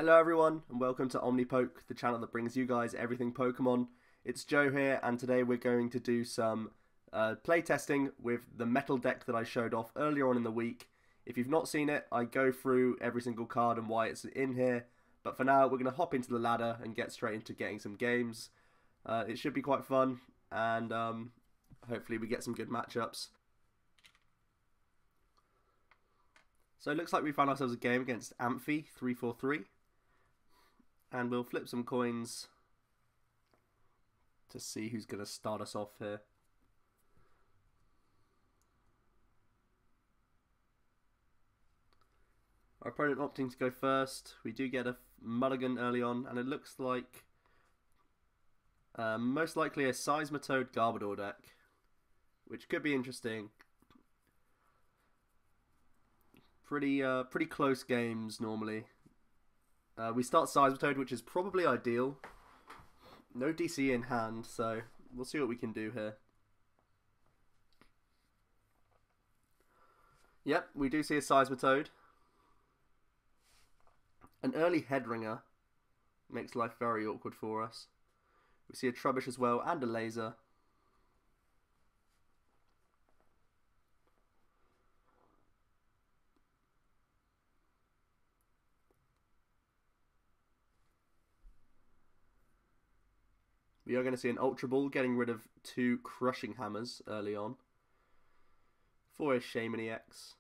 Hello everyone and welcome to OmniPoke, the channel that brings you guys everything Pokemon. It's Joe here and today we're going to do some playtesting with the metal deck that I showed off earlier on in the week. If you've not seen it, I go through every single card and why it's in here, but for now we're going to hop into the ladder and get straight into getting some games. It should be quite fun and hopefully we get some good matchups. So it looks like we found ourselves a game against Amphi 343. And we'll flip some coins to see who's going to start us off here. Our opponent opting to go first. We do get a mulligan early on, and it looks like most likely a Seismitoad-Garbodor deck, which could be interesting. Pretty close games normally. We start Seismitoad, which is probably ideal. No DC in hand, so we'll see what we can do here. Yep, we do see a Seismitoad. An early Headringer makes life very awkward for us. We see a Trubbish as well, and a Laser. We are going to see an Ultra Ball getting rid of 2 Crushing Hammers early on. For a Shaman EX.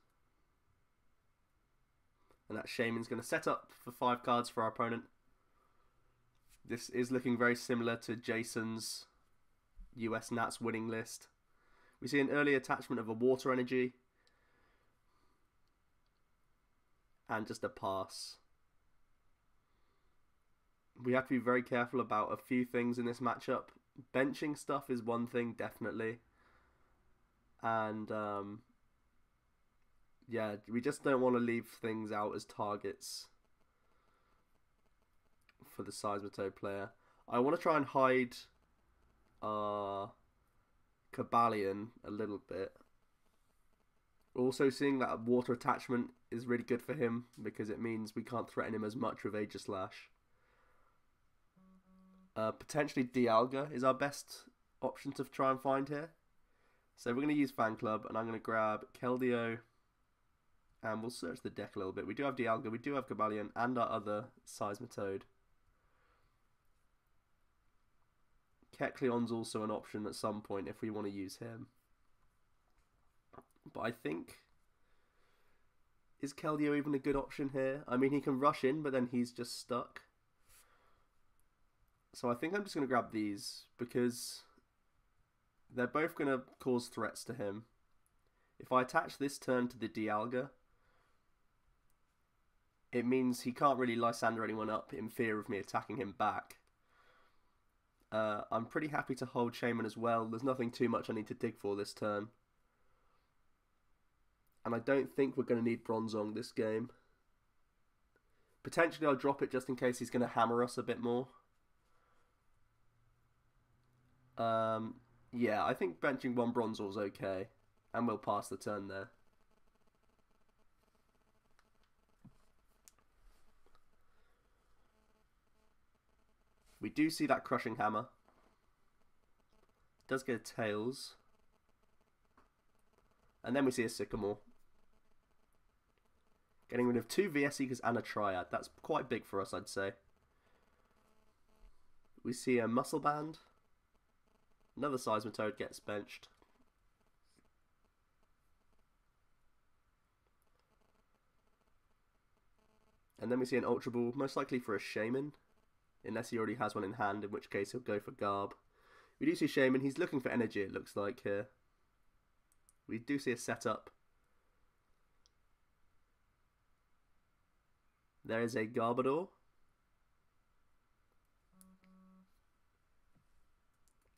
And that Shaman's going to set up for 5 cards for our opponent. This is looking very similar to Jason's US Nats winning list. We see an early attachment of a Water Energy. And just a pass. We have to be very careful about a few things in this matchup. Benching stuff is one thing, definitely. And, yeah, we just don't want to leave things out as targets for the Seismitoad player. I want to try and hide Cobalion a little bit. Also seeing that water attachment is really good for him because it means we can't threaten him as much with Aegislash. Potentially Dialga is our best option to try and find here. So we're going to use Fan Club and I'm going to grab Keldeo and we'll search the deck a little bit. We do have Dialga, we do have Cobalion and our other Seismitoad. Kecleon's also an option at some point if we want to use him. But I think, is Keldeo even a good option here? I mean, he can rush in, but then he's just stuck. So I think I'm just going to grab these because they're both going to cause threats to him. If I attach this turn to the Dialga, it means he can't really Lysander anyone up in fear of me attacking him back. I'm pretty happy to hold Shaman as well. There's nothing too much I need to dig for this turn. And I don't think we're going to need Bronzong this game. Potentially I'll drop it just in case he's going to hammer us a bit more. Yeah, I think benching 1 Bronzor's okay, and we'll pass the turn there. We do see that Crushing Hammer. Does get a Tails. And then we see a Sycamore. Getting rid of 2 VS Seekers and a Triad. That's quite big for us, I'd say. We see a Muscle Band. Another Seismitoad gets benched. And then we see an Ultra Ball, most likely for a Shaman. Unless he already has one in hand, in which case he'll go for Garb. We do see Shaman, he's looking for energy it looks like here. We do see a setup. There is a Garbodor.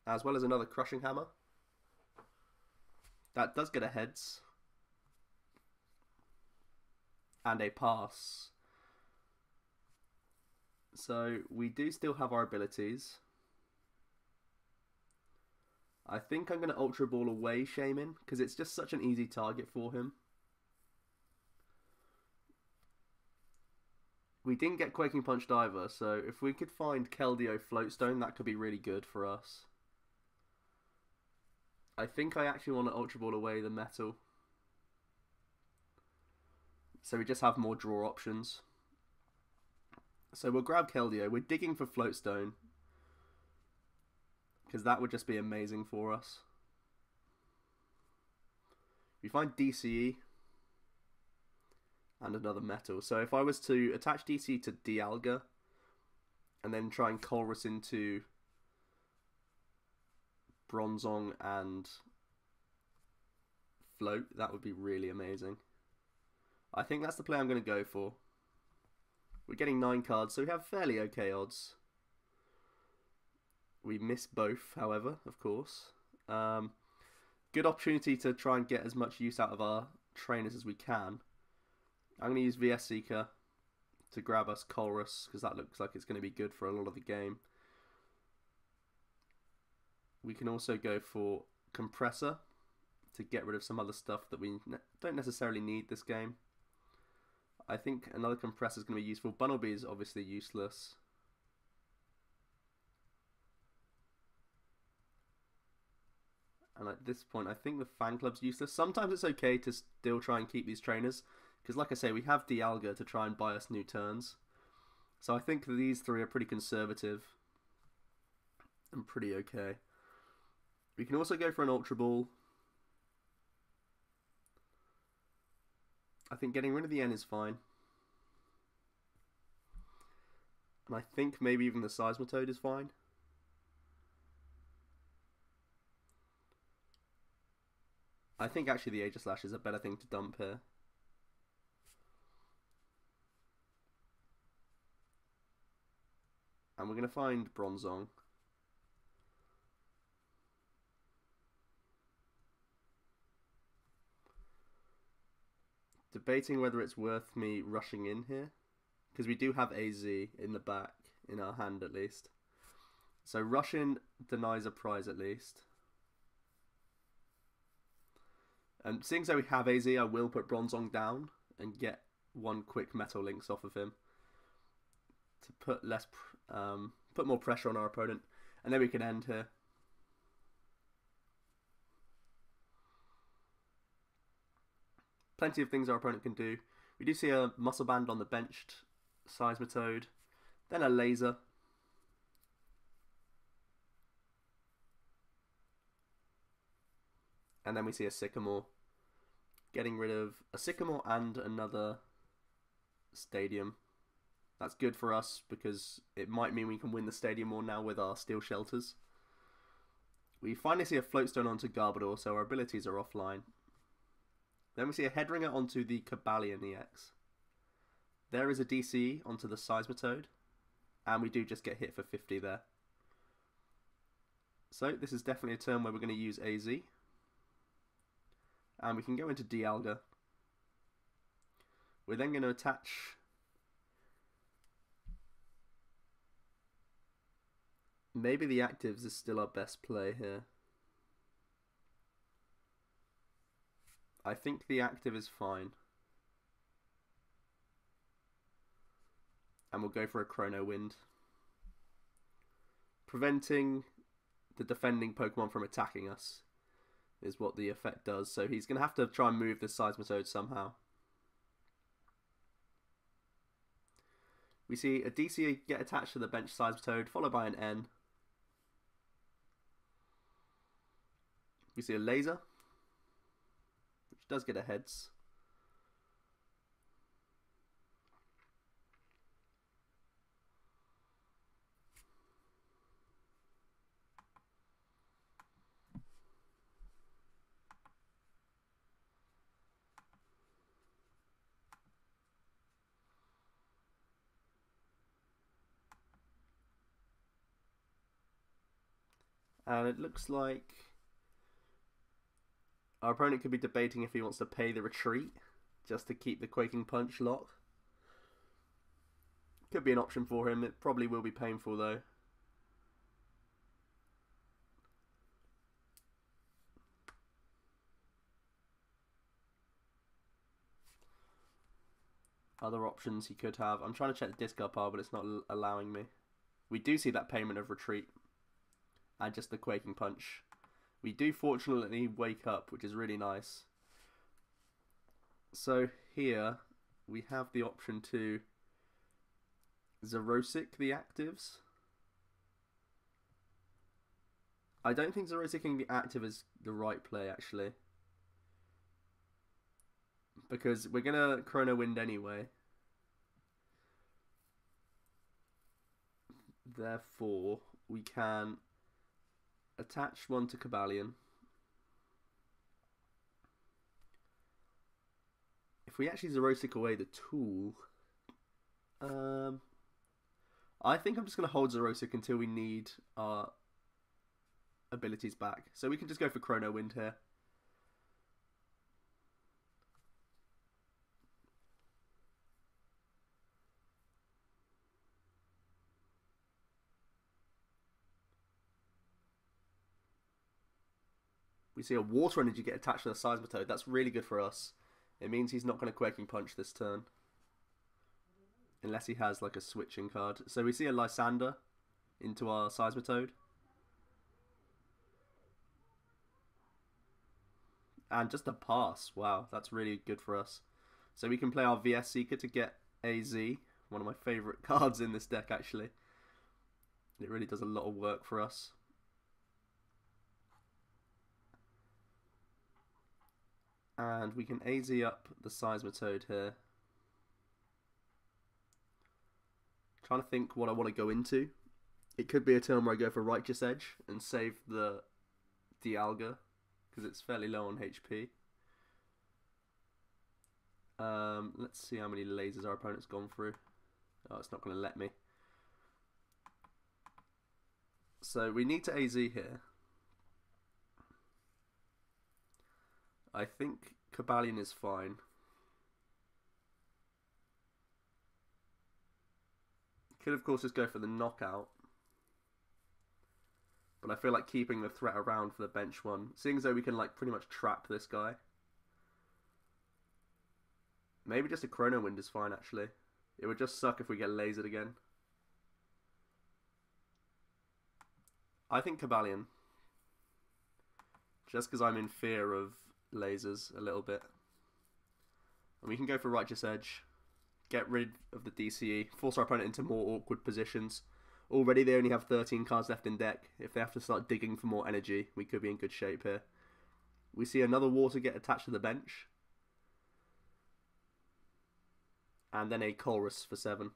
As well as another Crushing Hammer. That does get a Heads. And a Pass. So we do still have our abilities. I think I'm going to Ultra Ball away Shaman because it's just such an easy target for him. We We didn't get Quaking Punch either, so if we could find Keldeo Floatstone, that could be really good for us. I think I actually want to Ultra Ball away the Metal. So we just have more draw options. So we'll grab Keldeo. We're digging for Floatstone, because that would just be amazing for us. We find DCE and another Metal. So if I was to attach DCE to Dialga and then try and Colress into Bronzong and Float, that would be really amazing. I think that's the play I'm going to go for. We're getting 9 cards, so we have fairly okay odds. We miss both, however, of course. Good opportunity to try and get as much use out of our trainers as we can. I'm going to use VS Seeker to grab us Colress, because that looks like it's going to be good for a lot of the game. We can also go for Compressor to get rid of some other stuff that we don't necessarily need this game. I think another Compressor is going to be useful. Bunnelby is obviously useless. And at this point, I think the Fan Club's useless. Sometimes it's okay to still try and keep these trainers, because like I say, we have Dialga to try and buy us new turns. So I think these three are pretty conservative and pretty okay. We can also go for an Ultra Ball. I think getting rid of the N is fine. And I think maybe even the Seismitoad is fine. I think actually the Aegislash is a better thing to dump here. And we're going to find Bronzong. Debating whether it's worth me rushing in here, because we do have AZ in the back, in our hand at least. So rush in denies a prize at least. And seeing as though we have AZ, I will put Bronzong down and get one quick Metal Links off of him to put put more pressure on our opponent, and then we can end here. Plenty of things our opponent can do. We do see a Muscle Band on the benched Seismitoad, then a Laser. And then we see a Sycamore. Getting rid of a Sycamore and another Stadium. That's good for us because it might mean we can win the Stadium more now with our Steel Shelters. We finally see a Floatstone onto Garbodor, so our abilities are offline. Then we see a Headringer onto the Cobalion EX. There is a DCE onto the Seismitoad, and we do just get hit for 50 there. So this is definitely a turn where we're going to use AZ. And we can go into Dialga. We're then going to attach maybe the Actives is still our best play here. I think the Active is fine. And we'll go for a Chrono Wind. Preventing the defending Pokemon from attacking us is what the effect does. So he's going to have to try and move this Seismitoad somehow. We see a DC get attached to the bench Seismitoad, followed by an N. We see a Laser, which does get a Heads. And it looks like our opponent could be debating if he wants to pay the retreat just to keep the Quaking Punch lock. Could be an option for him. It probably will be painful though. Other options he could have. I'm trying to check the discard pile, but it's not allowing me. We do see that payment of retreat. And just the Quaking Punch. We do fortunately wake up, which is really nice. So here we have the option to Xerosic the actives. I don't think Xerosicing the active is the right play actually. Because we're going to Chrono Wind anyway. Therefore, we can attach one to Cobalion. If we actually Xerosic away the tool, I think I'm just going to hold Xerosic until we need our abilities back. So we can just go for Chrono Wind here. We see a Water Energy get attached to the Seismitoad. That's really good for us. It means he's not going to Quaking Punch this turn. Unless he has like a switching card. So we see a Lysander into our Seismitoad. And just a pass. Wow, that's really good for us. So we can play our VS Seeker to get AZ. One of my favourite cards in this deck actually. It really does a lot of work for us. And we can AZ up the Seismitoad here. Trying to think what I want to go into. It could be a turn where I go for Righteous Edge and save the Dialga because it's fairly low on HP. Let's see how many lasers our opponent's gone through. Oh, it's not going to let me. So we need to AZ here. I think Cobalion is fine. Could of course just go for the knockout. But I feel like keeping the threat around for the bench one. Seeing as though we can like pretty much trap this guy. Maybe just a Chrono Wind is fine actually. It would just suck if we get lasered again. I think Cobalion. Just because I'm in fear of lasers a little bit. And we can go for Righteous Edge. Get rid of the DCE. Force our opponent into more awkward positions. Already they only have 13 cards left in deck. If they have to start digging for more energy, we could be in good shape here. We see another Water get attached to the bench. And then a Colress for 7.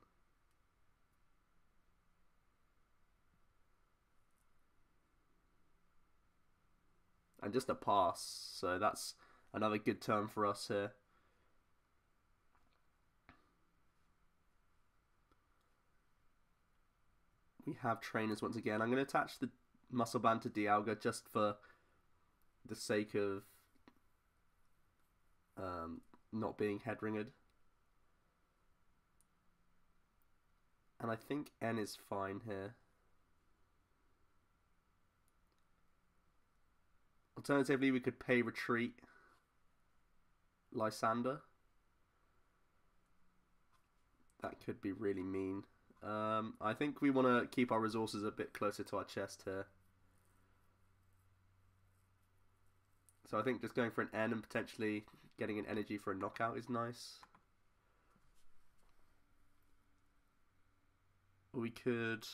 And just a pass, so that's another good turn for us here. We have trainers once again. I'm going to attach the Muscle Band to Dialga just for the sake of not being head ringed. And I think N is fine here. Alternatively, we could pay retreat Lysander. That could be really mean. I think we want to keep our resources a bit closer to our chest here. So I think just going for an N and potentially getting an energy for a knockout is nice. We could...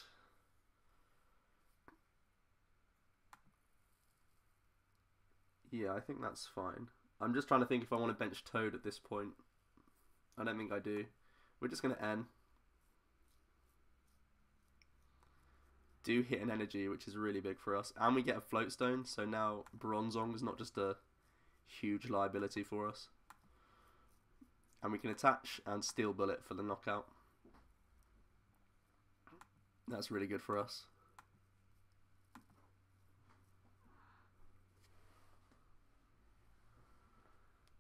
Yeah, I think that's fine. I'm just trying to think if I want to bench Toad at this point. I don't think I do. We're just going to N. Do hit an energy, which is really big for us. And we get a Float Stone, so now Bronzong is not just a huge liability for us. And we can attach and Steel Bullet for the knockout. That's really good for us.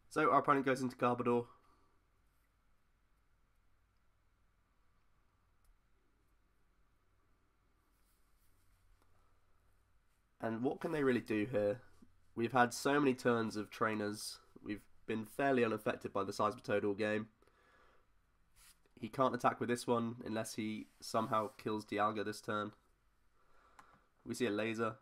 So our opponent goes into Garbodor. And what can they really do here? We've had so many turns of trainers. We've been fairly unaffected by the Seismitoad all game. He can't attack with this one unless he somehow kills Dialga this turn. We see a laser.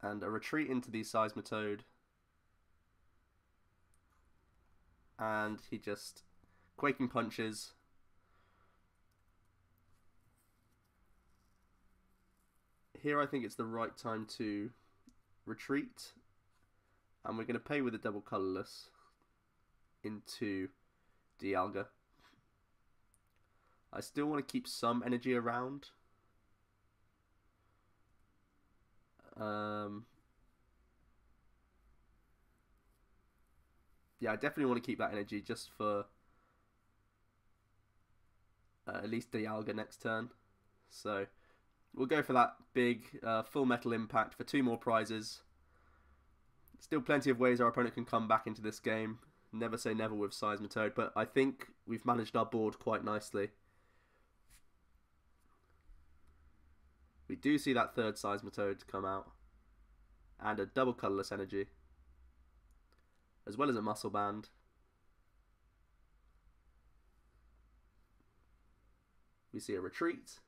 And a retreat into the Seismitoad. And he just Quaking Punches. Here I think it's the right time to retreat. And we're going to pay with a double colourless into Dialga. I still want to keep some energy around. Yeah, I definitely want to keep that energy just for at least Dialga next turn. So we'll go for that big full metal impact for 2 more prizes. Still plenty of ways our opponent can come back into this game. Never say never with Seismitoad, but I think we've managed our board quite nicely. We do see that third Seismitoad come out. And a double colourless energy. As well as a muscle band. We see a retreat.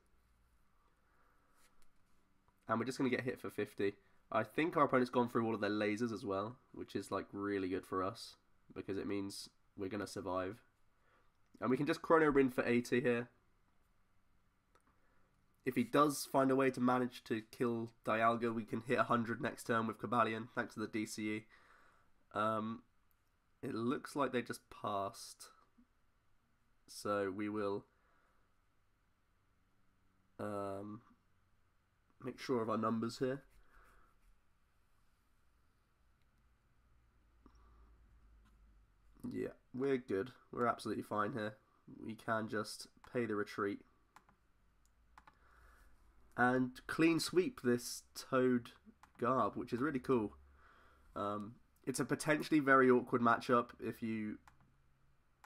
And we're just going to get hit for 50. I think our opponent's gone through all of their lasers as well, which is like really good for us, because it means we're going to survive. And we can just Chrono Rin for 80 here. If he does find a way to manage to kill Dialga, we can hit 100 next turn with Cobalion, thanks to the DCE. It looks like they just passed. So we will make sure of our numbers here. Yeah, we're good. We're absolutely fine here. We can just pay the retreat. And clean sweep this Toad Garb, which is really cool. It's a potentially very awkward matchup if you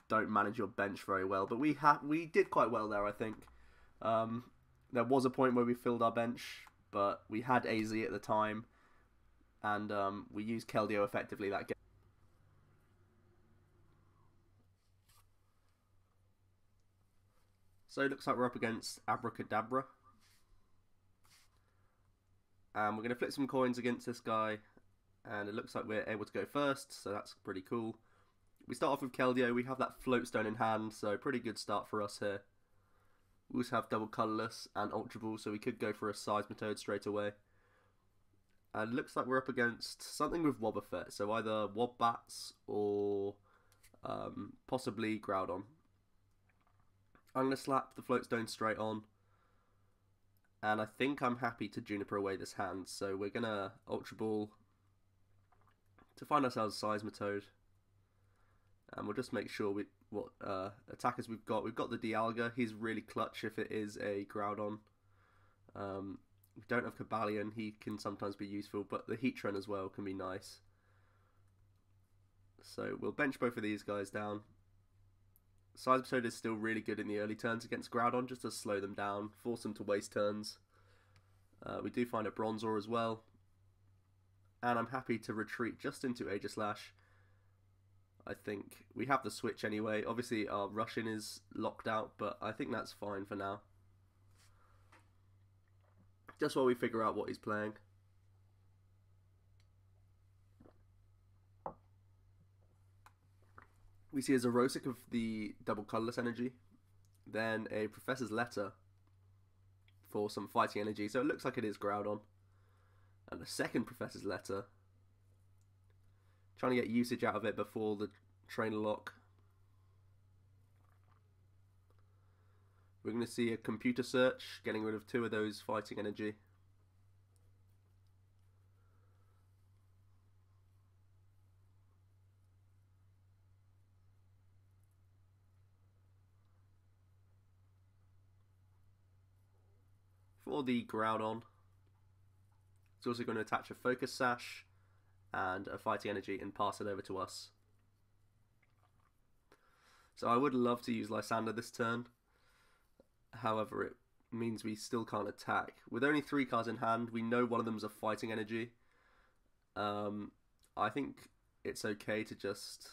don't manage your bench very well. But we did quite well there, I think. There was a point where we filled our bench, but we had AZ at the time. And we used Keldeo effectively that game. So it looks like we're up against Abracadabra. And we're going to flip some coins against this guy. And it looks like we're able to go first, so that's pretty cool. We start off with Keldeo. We have that Floatstone in hand, so pretty good start for us here. We also have double colourless and Ultra Ball, so we could go for a Seismitoad straight away. And it looks like we're up against something with Wobbuffet, so either Wobbats or possibly Groudon. I'm going to slap the Floatstone straight on. And I think I'm happy to Juniper away this hand, so we're going to Ultra Ball to find ourselves Seismitoad. And we'll just make sure what attackers we've got. We've got the Dialga. He's really clutch if it is a Groudon. We don't have Cobalion. He can sometimes be useful, but the Heatran as well can be nice. So we'll bench both of these guys down. Seismitoad is still really good in the early turns against Groudon, just to slow them down, force them to waste turns. We do find a Bronzor as well. And I'm happy to retreat just into Aegislash. I think we have the switch anyway. Obviously our rush-in is locked out, but I think that's fine for now. Just while we figure out what he's playing. We see a Zerosic of the double colourless energy. Then a Professor's Letter for some fighting energy. So it looks like it is Groudon. And a second Professor's Letter. Trying to get usage out of it before the trainer lock. We're going to see a Computer Search, getting rid of 2 of those fighting energy. For the Groudon, it's also going to attach a Focus Sash and a fighting energy and pass it over to us. So I would love to use Lysander this turn. However, it means we still can't attack. With only 3 cards in hand, we know one of them's a fighting energy. I think it's okay to just...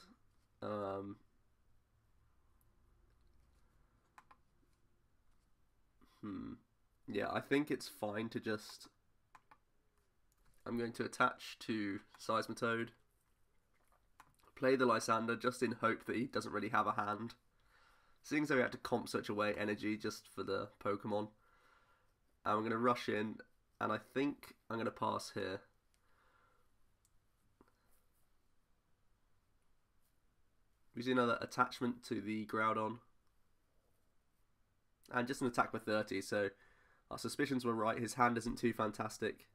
Yeah, I think it's fine to just... I'm going to attach to Seismitoad. Play the Lysander just in hope that he doesn't really have a hand. Seeing as though we have to comp such away energy just for the Pokemon. And I'm going to rush in, and I think I'm going to pass here. We see another attachment to the Groudon. And just an attack for 30, so our suspicions were right. His hand isn't too fantastic,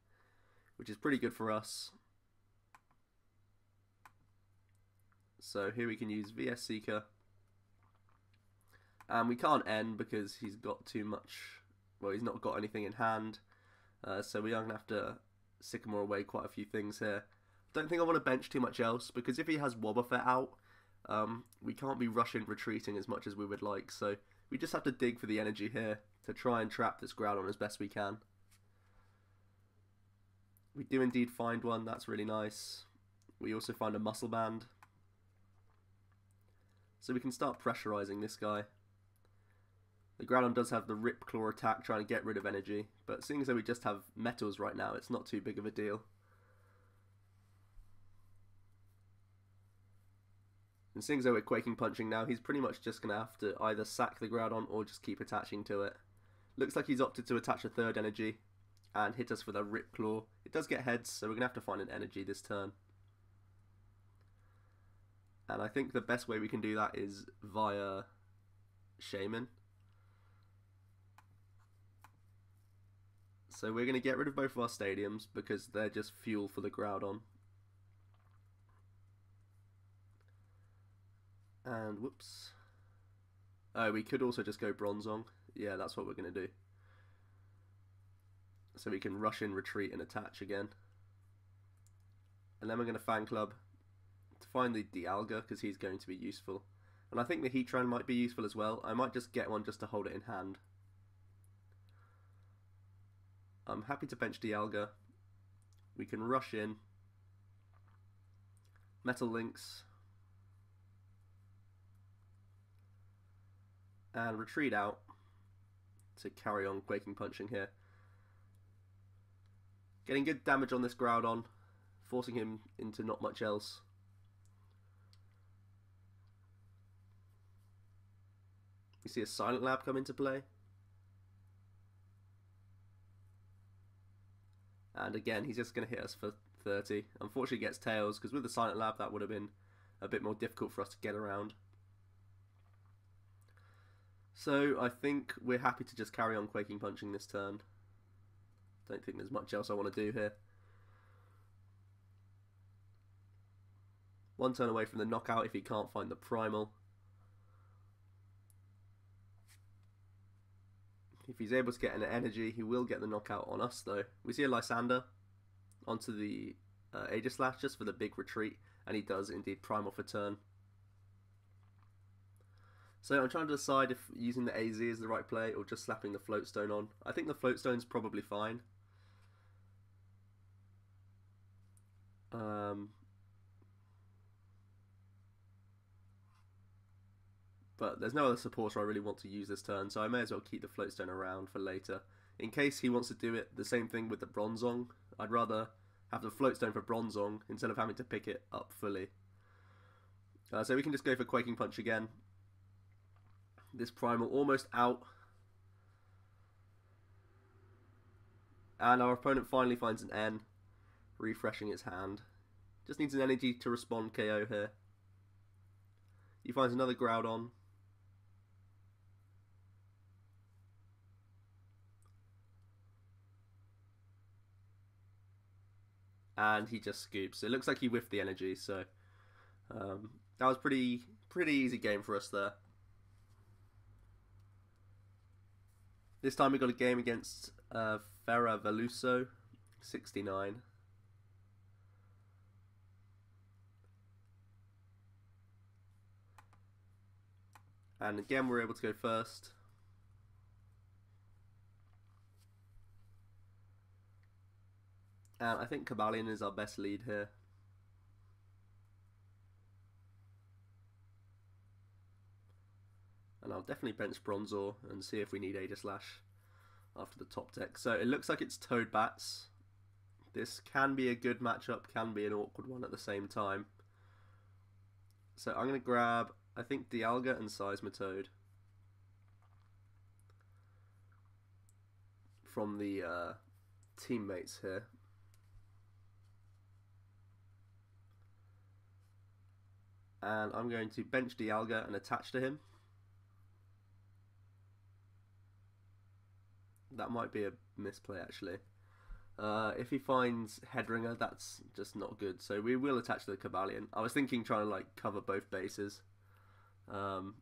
which is pretty good for us. So here we can use VS Seeker. And we can't end because he's got too much, well, he's not got anything in hand. So we are going to have to Sycamore away quite a few things here. Don't think I want to bench too much else, because if he has Wobbuffet out, we can't be rushing retreating as much as we would like. So we just have to dig for the energy here to try and trap this Groudon as best we can. We do indeed find one, that's really nice. We also find a Muscle Band. So we can start pressurizing this guy. The Groudon does have the Rip Claw attack trying to get rid of energy, but seeing as though we just have metals right now, it's not too big of a deal. And seeing as though we're Quaking Punching now, he's pretty much just going to have to either sack the Groudon or just keep attaching to it. Looks like he's opted to attach a third energy and hit us with a Rip Claw. It does get heads, so we're going to have to find an energy this turn. And I think the best way we can do that is via Shaman. So we're going to get rid of both of our stadiums because they're just fuel for the Groudon. And whoops. Oh, we could also just go Bronzong. Yeah, that's what we're going to do. So we can rush in, retreat, and attach again. And then we're going to Fan Club to find the Dialga because he's going to be useful. And I think the Heatran might be useful as well. I might just get one just to hold it in hand. I'm happy to bench Dialga. We can rush in. Metal Lynx. And retreat out to carry on Quaking Punching here. Getting good damage on this Groudon, forcing him into not much else. We see a Silent Lab come into play. And again, he's just going to hit us for 30. Unfortunately, he gets Tails, because with the Silent Lab, that would have been a bit more difficult for us to get around. So I think we're happy to just carry on Quaking Punching this turn. Don't think there's much else I want to do here. One turn away from the knockout if he can't find the Primal. If he's able to get an energy, he will get the knockout on us though. We see a Lysander onto the Aegislash just for the big retreat, and he does indeed Primal for turn. So I'm trying to decide if using the AZ is the right play or just slapping the Floatstone on. I think the Floatstone's probably fine. But there's no other supporter I really want to use this turn, so I may as well keep the Floatstone around for later. In case he wants to do it, the same thing with the Bronzong. I'd rather have the Floatstone for Bronzong instead of having to pick it up fully. So we can just go for Quaking Punch again. This Primal almost out. And our opponent finally finds an N, refreshing his hand. Just needs an energy to respond KO here. He finds another Groudon. And he just scoops. It looks like he whiffed the energy, so that was pretty easy game for us there. This time we got a game against Ferra Veluso, 69. And again we're able to go first. And I think Cobalion is our best lead here. And I'll definitely bench Bronzor and see if we need Aegislash after the top deck. So it looks like it's Toad-Bats. This can be a good matchup, can be an awkward one at the same time. So I'm going to grab, I think, Dialga and Seismitoad from the teammates here. And I'm going to bench Dialga and attach to him. That might be a misplay actually. If he finds Headringer, that's just not good. So we will attach to the Cobalion. I was thinking trying to like cover both bases. But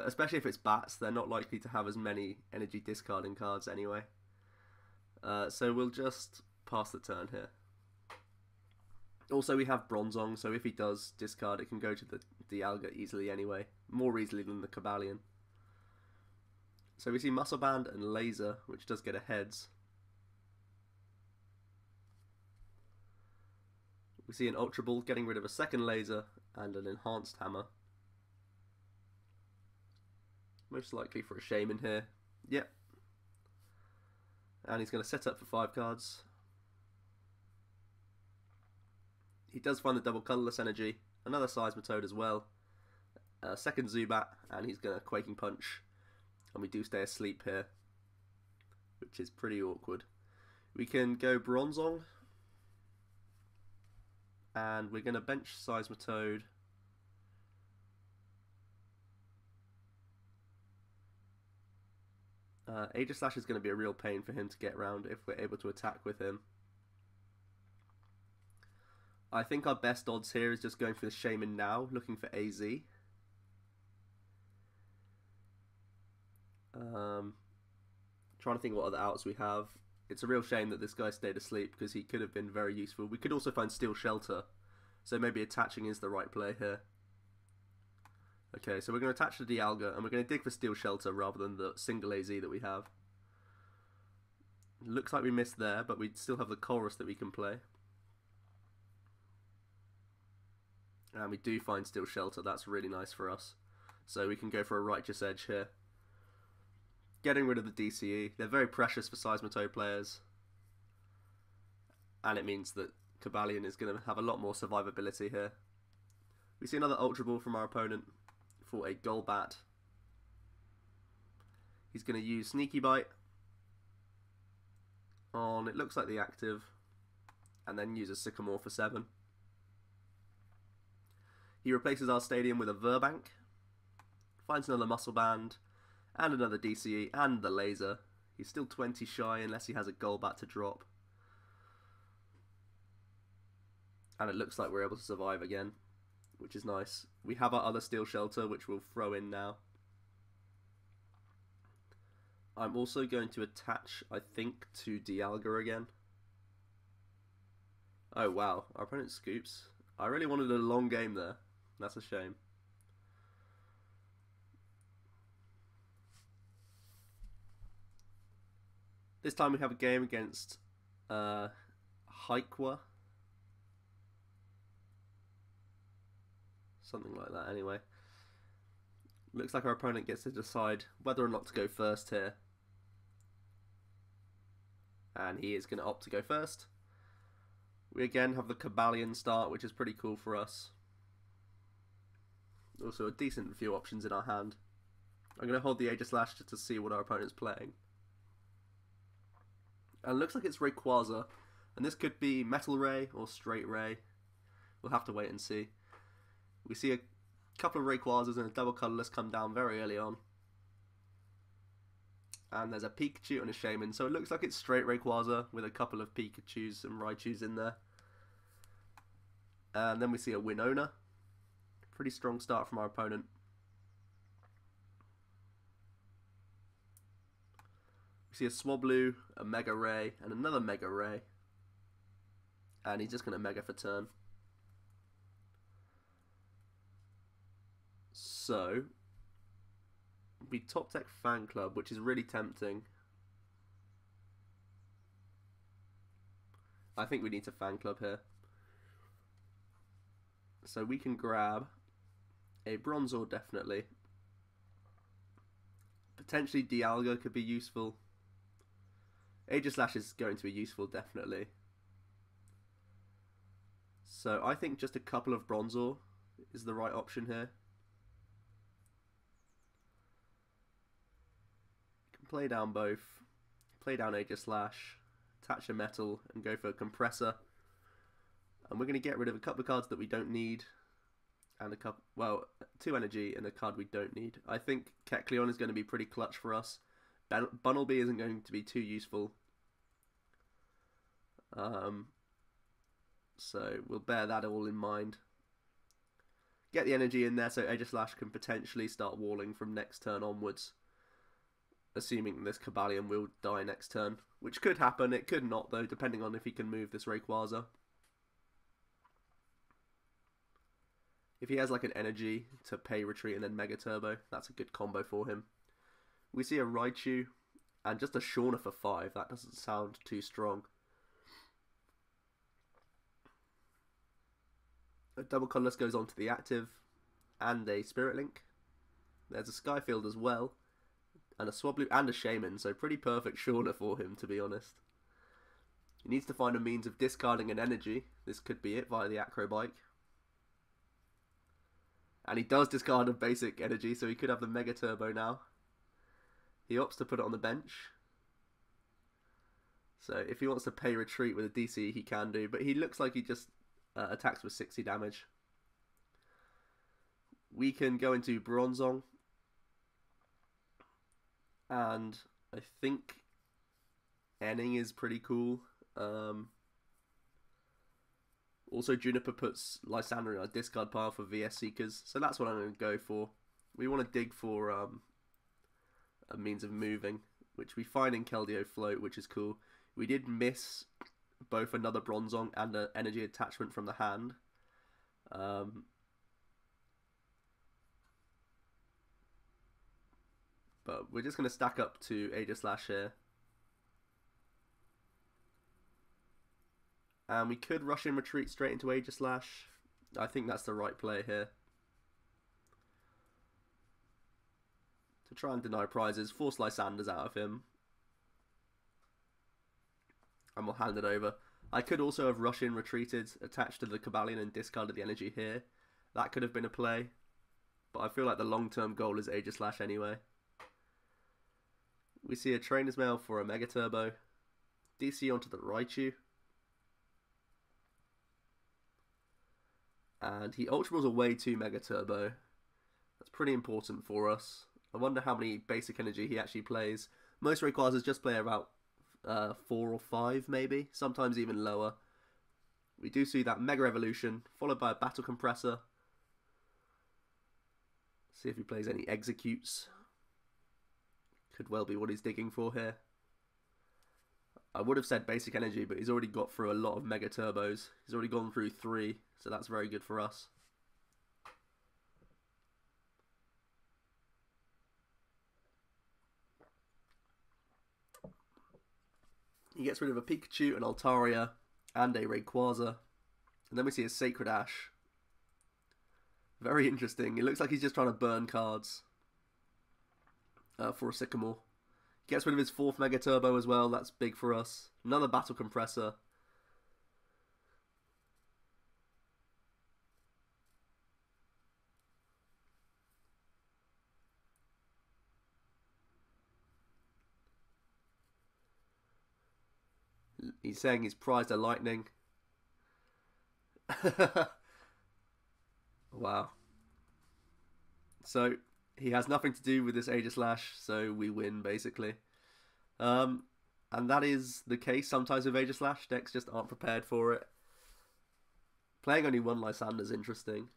especially if it's Bats, they're not likely to have as many energy discarding cards anyway. So we'll just pass the turn here. Also, we have Bronzong, so if he does discard, it can go to the Dialga easily anyway. More easily than the Cobalion. So we see Muscle Band and Laser, which does get a heads. We see an Ultra Ball getting rid of a second Laser and an Enhanced Hammer. Most likely for a Shaman here. Yep. And he's going to set up for 5 cards. He does find the double colourless energy, another Seismitoad as well, a second Zubat, and he's going to Quaking Punch. And we do stay asleep here, which is pretty awkward. We can go Bronzong, and we're going to bench Seismitoad. Aegislash is going to be a real pain for him to get around if we're able to attack with him. I think our best odds here is just going for the Shaman now, looking for AZ. Trying to think what other outs we have. It's a real shame that this guy stayed asleep because he could have been very useful. We could also find Steel Shelter, so maybe attaching is the right play here. Okay, so we're going to attach the Dialga and we're going to dig for Steel Shelter rather than the single AZ that we have. Looks like we missed there, but we still have the Chorus that we can play. And we do find Steel Shelter, that's really nice for us. So we can go for a Righteous Edge here. Getting rid of the DCE. They're very precious for Seismitoad players. And it means that Cobalion is going to have a lot more survivability here. We see another Ultra Ball from our opponent for a Golbat. He's going to use Sneaky Bite on, it looks like the active, and then use a Sycamore for 7. He replaces our Stadium with a Verbank, finds another Muscle Band, and another DCE, and the Laser. He's still 20 shy unless he has a Golbat to drop. And it looks like we're able to survive again, which is nice. We have our other Steel Shelter, which we'll throw in now. I'm also going to attach, I think, to Dialga again. Oh wow, our opponent scoops. I really wanted a long game there. That's a shame. This time we have a game against Rayquaza. Something like that anyway. Looks like our opponent gets to decide whether or not to go first here. And he is going to opt to go first. We again have the Cobalion start, which is pretty cool for us. Also a decent few options in our hand. I'm going to hold the Aegislash just to see what our opponent's playing. And it looks like it's Rayquaza. And this could be Metal Ray or Straight Ray. We'll have to wait and see. We see a couple of Rayquazas and a double colourless come down very early on. And there's a Pikachu and a Shaman. So it looks like it's straight Rayquaza with a couple of Pikachus and Raichus in there. And then we see a Winona. Pretty strong start from our opponent. We see a Swablu, a Mega Ray, and another Mega Ray. And he's just going to Mega for turn. So, we top deck Fan Club, which is really tempting. I think we need to fan club here. So we can grab a Bronzor, definitely. Potentially Dialga could be useful. Aegislash is going to be useful, definitely. So I think just a couple of Bronzor is the right option here. You can play down both. Play down Aegislash, attach a metal, and go for a compressor. And we're going to get rid of a couple of cards that we don't need. And a couple, well, 2 energy and a card we don't need. I think Kecleon is going to be pretty clutch for us. Bunnelby isn't going to be too useful. So we'll bear that all in mind. Get the energy in there so Aegislash can potentially start walling from next turn onwards. Assuming this Cobalion will die next turn. Which could happen, it could not though, depending on if he can move this Rayquaza. If he has like an energy to pay retreat and then Mega Turbo, that's a good combo for him. We see a Raichu and just a Shauna for 5. That doesn't sound too strong. A double Colorless goes on to the active and a Spirit Link. There's a Skyfield as well. And a Swablu and a Shaman, so pretty perfect Shauna for him, to be honest. He needs to find a means of discarding an energy. This could be it via the Acrobike. And he does discard a basic energy, so he could have the Mega Turbo now. He opts to put it on the bench. So if he wants to pay retreat with a DC, he can do. But he looks like he just attacks with 60 damage. We can go into Bronzong. And I think Enning is pretty cool. Also, Juniper puts Lysander in our discard pile for VS Seekers, so that's what I'm going to go for. We want to dig for a means of moving, which we find in Keldeo Float, which is cool. We did miss both another Bronzong and an energy attachment from the hand. But we're just going to stack up to Aegislash here. And we could rush in retreat straight into Aegislash. I think that's the right play here. To try and deny prizes, force Lysanders out of him. And we'll hand it over. I could also have rush in retreated, attached to the Cobalion and discarded the energy here. That could have been a play. But I feel like the long-term goal is Aegislash anyway. We see a Trainer's Mail for a Mega Turbo. DC onto the Raichu. And he Ultra Balls away to Mega Turbo. That's pretty important for us. I wonder how many basic energy he actually plays. Most Rayquazas just play about 4 or 5 maybe. Sometimes even lower. We do see that Mega Evolution, followed by a Battle Compressor. See if he plays any Executes. Could well be what he's digging for here. I would have said basic energy, but he's already got through a lot of Mega Turbos. He's already gone through 3, so that's very good for us. He gets rid of a Pikachu, an Altaria, and a Rayquaza. And then we see a Sacred Ash. Very interesting. It looks like he's just trying to burn cards for a Sycamore. Gets rid of his 4th Mega Turbo as well. That's big for us. Another Battle Compressor. He's saying he's prized a Lightning. Wow. So he has nothing to do with this Aegislash, so we win basically. And that is the case sometimes with Aegislash. Decks just aren't prepared for it. Playing only 1 Lysander is interesting.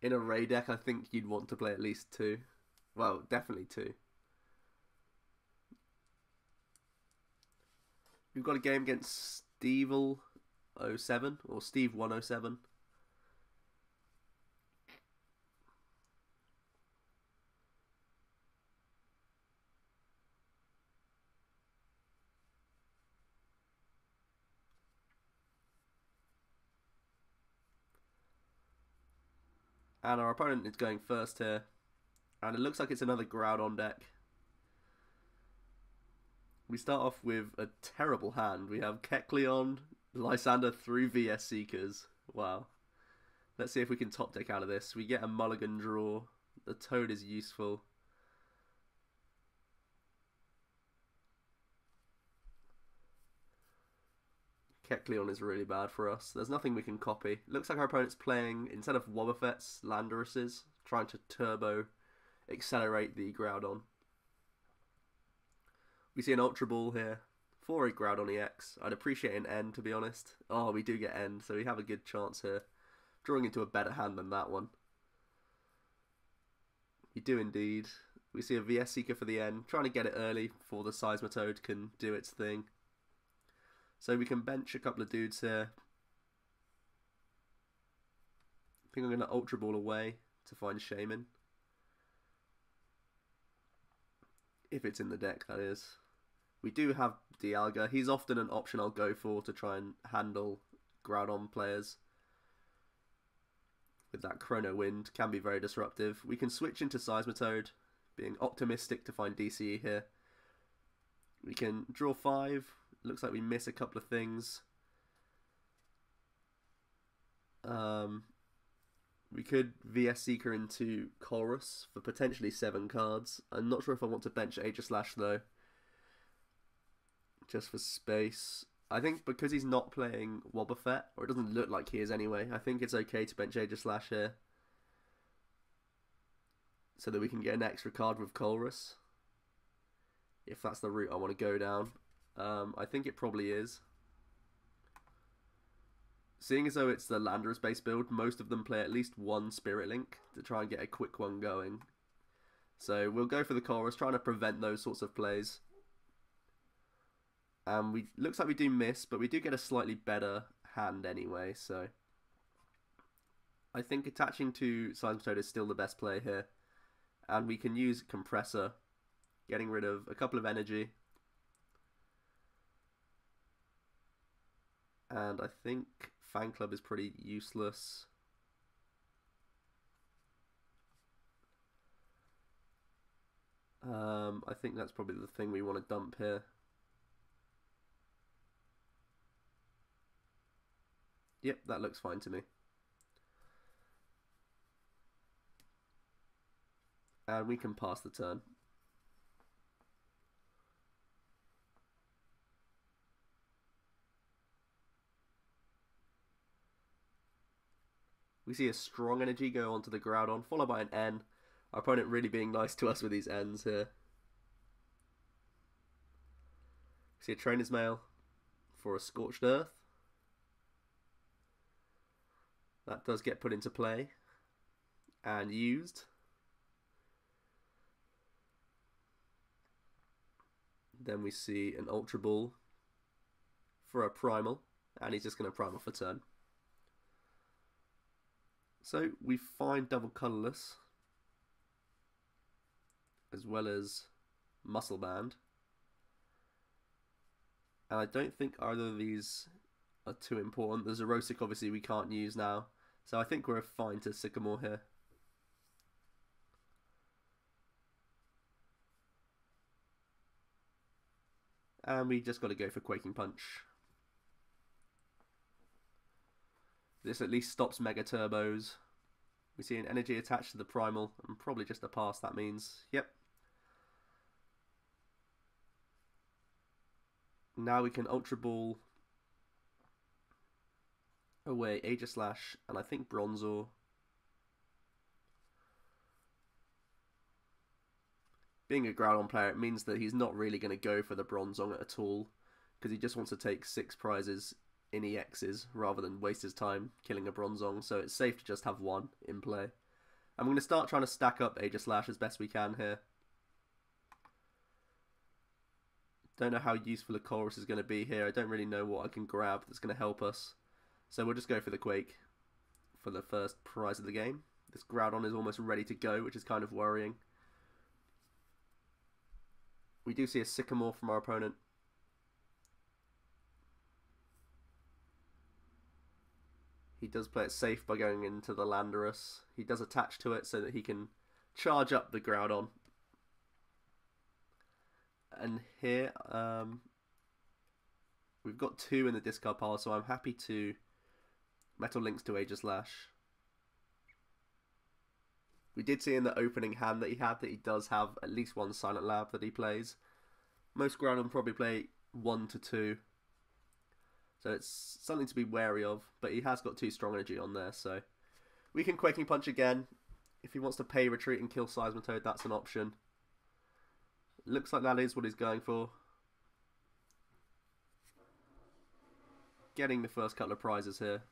In a Ray deck, I think you'd want to play at least 2. Well, definitely 2. We've got a game against Steve07 or Steve107. And our opponent is going first here. And it looks like it's another Groudon deck. We start off with a terrible hand. We have Kecleon, Lysander through VS Seekers. Wow. Let's see if we can top deck out of this. We get a mulligan draw. The Toad is useful. Kecleon is really bad for us. There's nothing we can copy. Looks like our opponent's playing, instead of Wobbuffets, Landoruses, trying to turbo accelerate the Groudon. We see an Ultra Ball here for a Groudon EX. I'd appreciate an N, to be honest. Oh, we do get N, so we have a good chance here. Drawing into a better hand than that one. We do indeed. We see a VS Seeker for the N, trying to get it early before the Seismitoad can do its thing. So we can bench a couple of dudes here. I think I'm going to Ultra Ball away to find Shaman. If it's in the deck, that is. We do have Dialga. He's often an option I'll go for to try and handle Groudon players. With that Chrono Wind, can be very disruptive. We can switch into Seismitoad, being optimistic to find DCE here. We can draw 5. Looks like we miss a couple of things. We could VS Seeker into Chorus for potentially 7 cards. I'm not sure if I want to bench Aegislash though. Just for space. I think because he's not playing Wobbuffet, or it doesn't look like he is anyway, I think it's okay to bench Aegislash here. So that we can get an extra card with Chorus. If that's the route I want to go down. I think it probably is. Seeing as though it's the Landorus based build, most of them play at least one Spirit Link to try and get a quick one going. So we'll go for the Chorus, trying to prevent those sorts of plays. Looks like we do miss, but we do get a slightly better hand anyway, so I think attaching to Seismitoad is still the best play here. And we can use Compressor, getting rid of a couple of energy. And I think Fan Club is pretty useless. I think that's probably the thing we want to dump here. Yep, that looks fine to me. And we can pass the turn. We see a strong energy go onto the Groudon, followed by an N. Our opponent really being nice to us with these Ns here. We see a Trainer's Mail for a Scorched Earth. That does get put into play and used. Then we see an Ultra Ball for a Primal, and he's just going to Primal for turn. So we find double colourless, as well as Muscle Band. And I don't think either of these are too important. The Zerosic obviously we can't use now, so I think we're fine to Sycamore here. And we just got to go for Quaking Punch. This at least stops Mega Turbos. We see an energy attached to the Primal, and probably just a pass, that means. Yep. Now we can Ultra Ball away Aegislash, and I think Bronzor. Being a Groudon player, it means that he's not really going to go for the Bronzong at all, because he just wants to take 6 prizes in EXs rather than waste his time killing a Bronzong, so it's safe to just have 1 in play. I'm going to start trying to stack up Aegislash as best we can here. Don't know how useful a Chorus is going to be here. I don't really know what I can grab that's going to help us. So we'll just go for the Quake for the first prize of the game. This Groudon is almost ready to go, which is kind of worrying. We do see a Sycamore from our opponent. He does play it safe by going into the Landorus. He does attach to it so that he can charge up the Groudon. And here, we've got 2 in the discard pile, so I'm happy to Metal Links to Aegislash. We did see in the opening hand that he does have at least 1 Silent Lab that he plays. Most Groudon probably play 1 to 2. So it's something to be wary of, but he has got 2 Strong Energy on there, so we can Quaking Punch again. If he wants to pay Retreat and kill Seismitoad, that's an option. Looks like that is what he's going for. Getting the first couple of prizes here.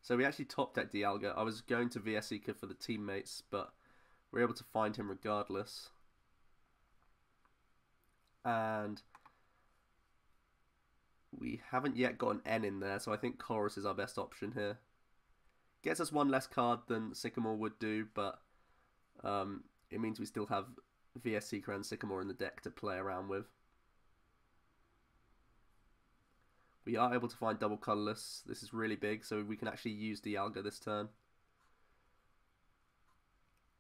So we actually top decked Dialga. I was going to VS Seeker for the teammates, but we're able to find him regardless. And we haven't yet got an N in there, so I think Chorus is our best option here. Gets us 1 less card than Sycamore would do, but it means we still have VS Seeker and Sycamore in the deck to play around with. We are able to find double colourless. This is really big, so we can actually use Dialga this turn.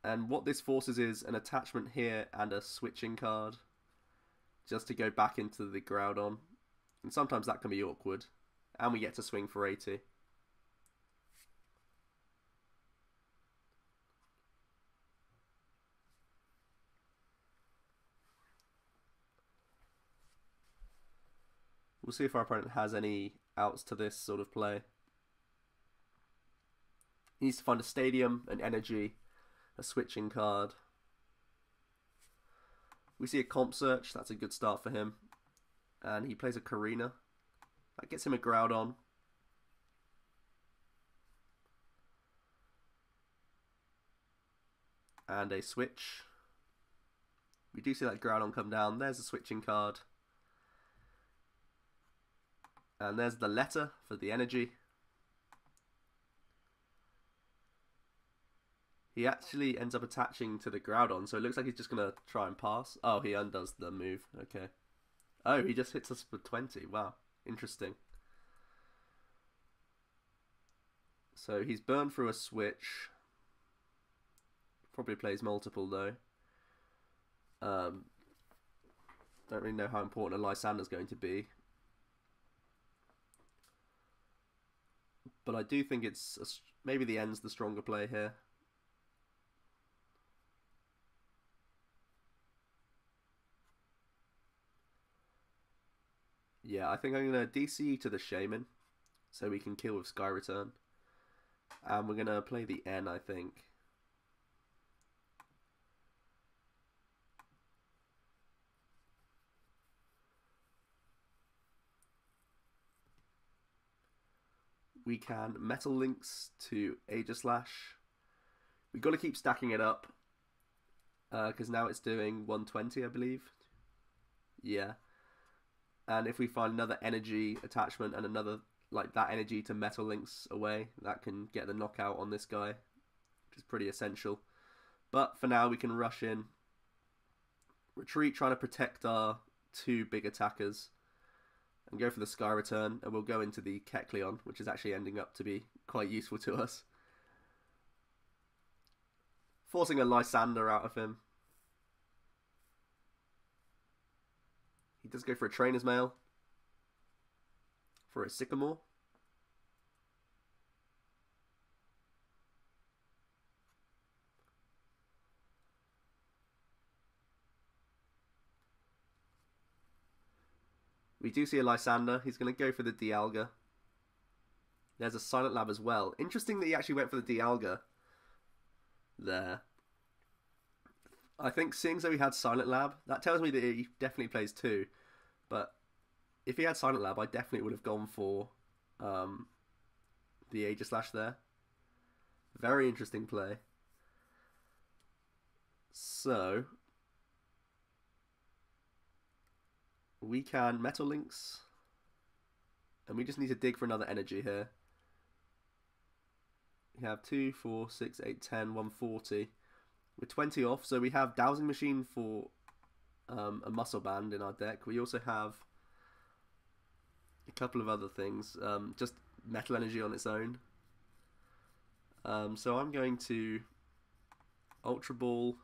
And what this forces is an attachment here and a switching card, just to go back into the Groudon. And sometimes that can be awkward. And we get to swing for 80. We'll see if our opponent has any outs to this sort of play. He needs to find a Stadium, an Energy, a switching card. We see a Comp Search, that's a good start for him. And he plays a Karina. That gets him a Groudon. And a switch. We do see that Groudon come down. There's a switching card. And there's the letter for the energy. He actually ends up attaching to the Groudon, so it looks like he's just going to try and pass. Oh, he undoes the move. Okay. Oh, he just hits us for 20. Wow. Interesting. So he's burned through a switch. Probably plays multiple, though. Don't really know how important a Lysander's going to be. But I do think it's maybe the N's the stronger play here. Yeah, I think I'm going to DC to the Shaman, so we can kill with Sky Return. And we're going to play the N, I think. We can Metal Links to Aegislash. We've got to keep stacking it up, because now it's doing 120, I believe. Yeah. And if we find another energy attachment and another, like that energy to Metal Links away, that can get the knockout on this guy, which is pretty essential. But for now, we can rush in. Retreat, trying to protect our 2 big attackers. And go for the Sky Return, and we'll go into the Kecleon, which is actually ending up to be quite useful to us. Forcing a Lysander out of him. He does go for a Trainer's Mail. For a Sycamore. We do see a Lysander. He's going to go for the Dialga. There's a Silent Lab as well. Interesting that he actually went for the Dialga there. I think seeing as though he had Silent Lab, that tells me that he definitely plays 2. But if he had Silent Lab, I definitely would have gone for the Aegislash there. Very interesting play. So we can Metal Links, and we just need to dig for another energy here. We have 2, 4, 6, 8, 10, 140. We're 20 off, so we have Dowsing Machine for a Muscle Band in our deck. We also have a couple of other things, just Metal Energy on its own. So I'm going to Ultra Ball.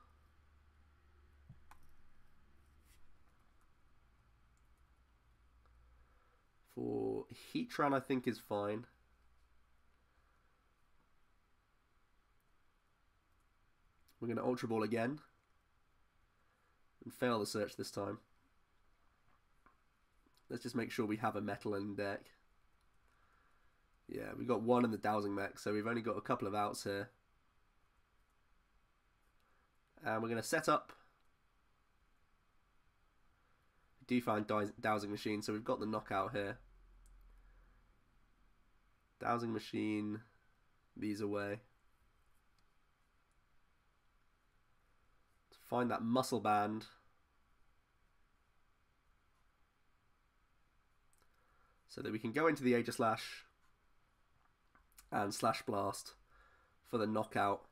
For Heatran, I think is fine. We're going to Ultra Ball again and fail the search this time. Let's just make sure we have a metal in deck. Yeah, we got one in the Dowsing Mech, so we've only got a couple of outs here. And we're going to set up. We do find Dowsing Machine, so we've got the knockout here. Dowsing Machine, these away. To find that Muscle Band. So that we can go into the Aegislash and Slash Blast for the knockout.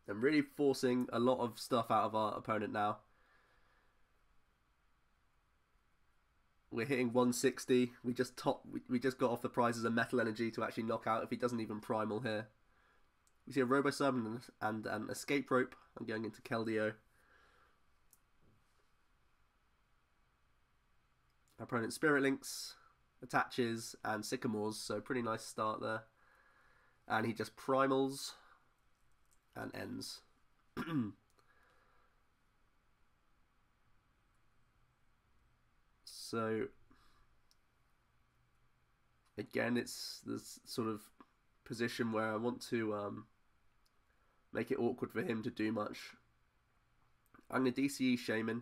And really forcing a lot of stuff out of our opponent now. We're hitting 160. We just got off the prize as a Metal Energy to actually knock out if he doesn't even Primal here. We see a Robo-Sub and an Escape Rope. I'm going into Keldeo. Our opponent Spirit Links, attaches, and Sycamores, so pretty nice start there. And he just Primals and ends. So again, it's this sort of position where I want to make it awkward for him to do much. I'm going to DCE Shaman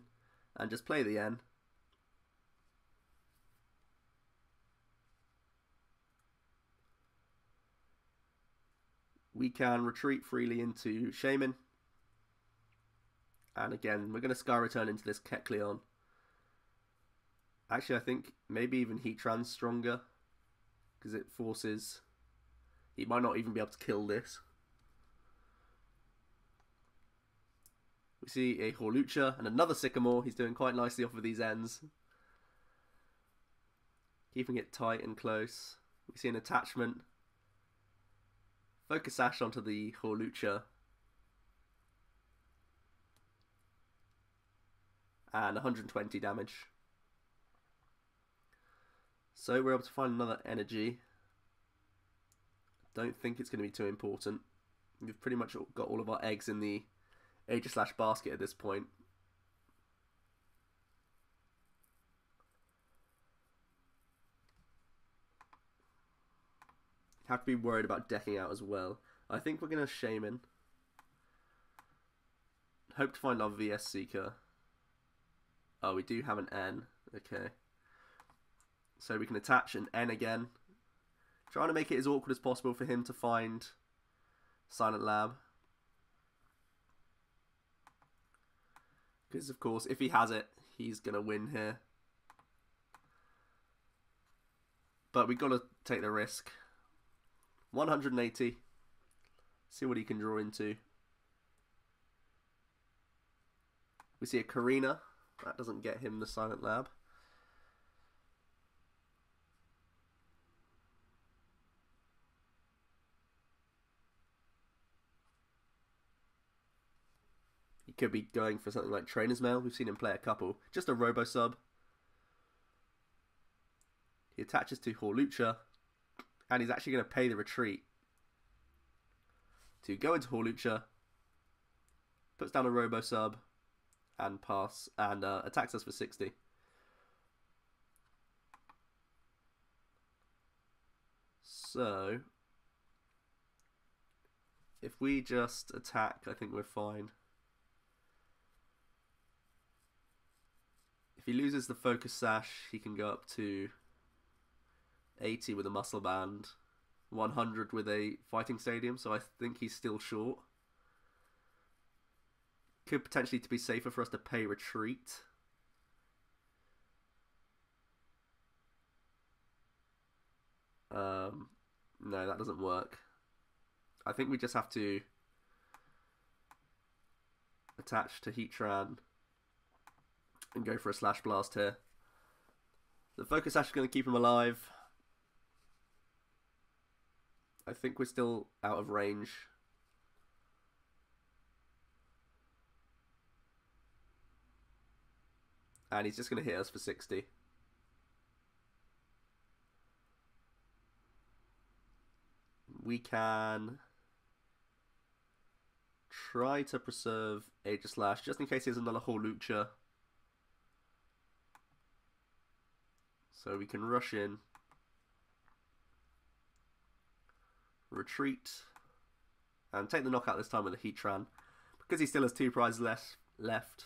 and just play the N. We can retreat freely into Shaman. And again, we're going to Sky Return into this Kecleon. Actually, I think maybe even Heatran's stronger. Because it forces... He might not even be able to kill this. We see a Hawlucha and another Sycamore. He's doing quite nicely off of these ends. Keeping it tight and close. We see an attachment. Focus Sash onto the Hawlucha. And 120 damage. So we're able to find another energy. Don't think it's going to be too important. We've pretty much got all of our eggs in the Aegislash basket at this point. Have to be worried about decking out as well. I think we're going to Shaman. Hope to find our VS Seeker. Oh, we do have an N. Okay. So we can attach an N again. Trying to make it as awkward as possible for him to find Silent Lab. Because, of course, if he has it, he's going to win here. But we've got to take the risk. 180. See what he can draw into. We see a Karina. That doesn't get him the Silent Lab. He could be going for something like Trainer's Mail. We've seen him play a couple. Just a Robo-Sub. He attaches to Hawlucha. And he's actually going to pay the retreat to go into Hawlucha. Puts down a Robo-Sub. And pass. And attacks us for 60. So if we just attack, I think we're fine. If he loses the Focus Sash, he can go up to 80 with a Muscle Band, 100 with a Fighting Stadium, so I think he's still short. Could potentially be safer for us to pay retreat. No, that doesn't work. I think we just have to attach to Heatran and go for a Slash Blast here. The Focus Sash is going to keep him alive. I think we're still out of range. And he's just going to hit us for 60. We can try to preserve Aegislash just in case he has another Hawlucha. So we can rush in, retreat, and take the knockout this time with a Heatran. Because he still has 2 prizes left,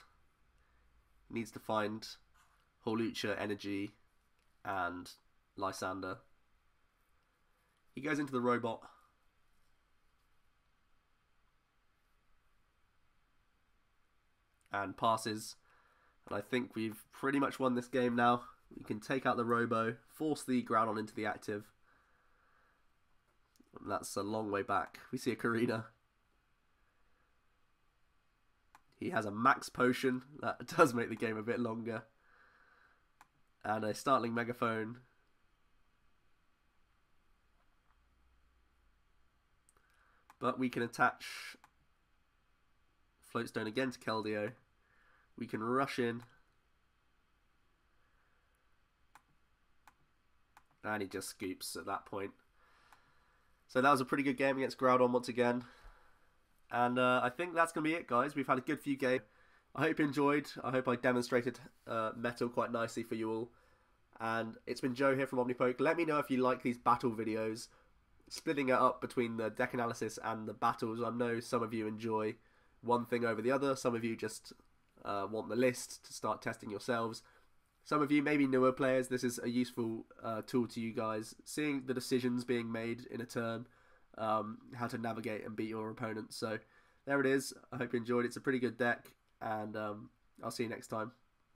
he needs to find Hawlucha, Energy, and Lysander. He goes into the robot. And passes. And I think we've pretty much won this game now. We can take out the Robo, force the Groudon into the active. And that's a long way back. We see a Karina. He has a max potion. That does make the game a bit longer. And a startling Megaphone. But we can attach Floatstone again to Keldeo. We can rush in. And he just scoops at that point. So that was a pretty good game against Groudon once again. And I think that's going to be it, guys. We've had a good few games. I hope you enjoyed. I hope I demonstrated Metal quite nicely for you all. And it's been Joe here from OmniPoke. Let me know if you like these battle videos. Splitting it up between the deck analysis and the battles. I know some of you enjoy one thing over the other. Some of you just want the list to start testing yourselves. Some of you, maybe newer players, this is a useful tool to you guys. Seeing the decisions being made in a turn, how to navigate and beat your opponents. So there it is. I hope you enjoyed. It's a pretty good deck, and I'll see you next time.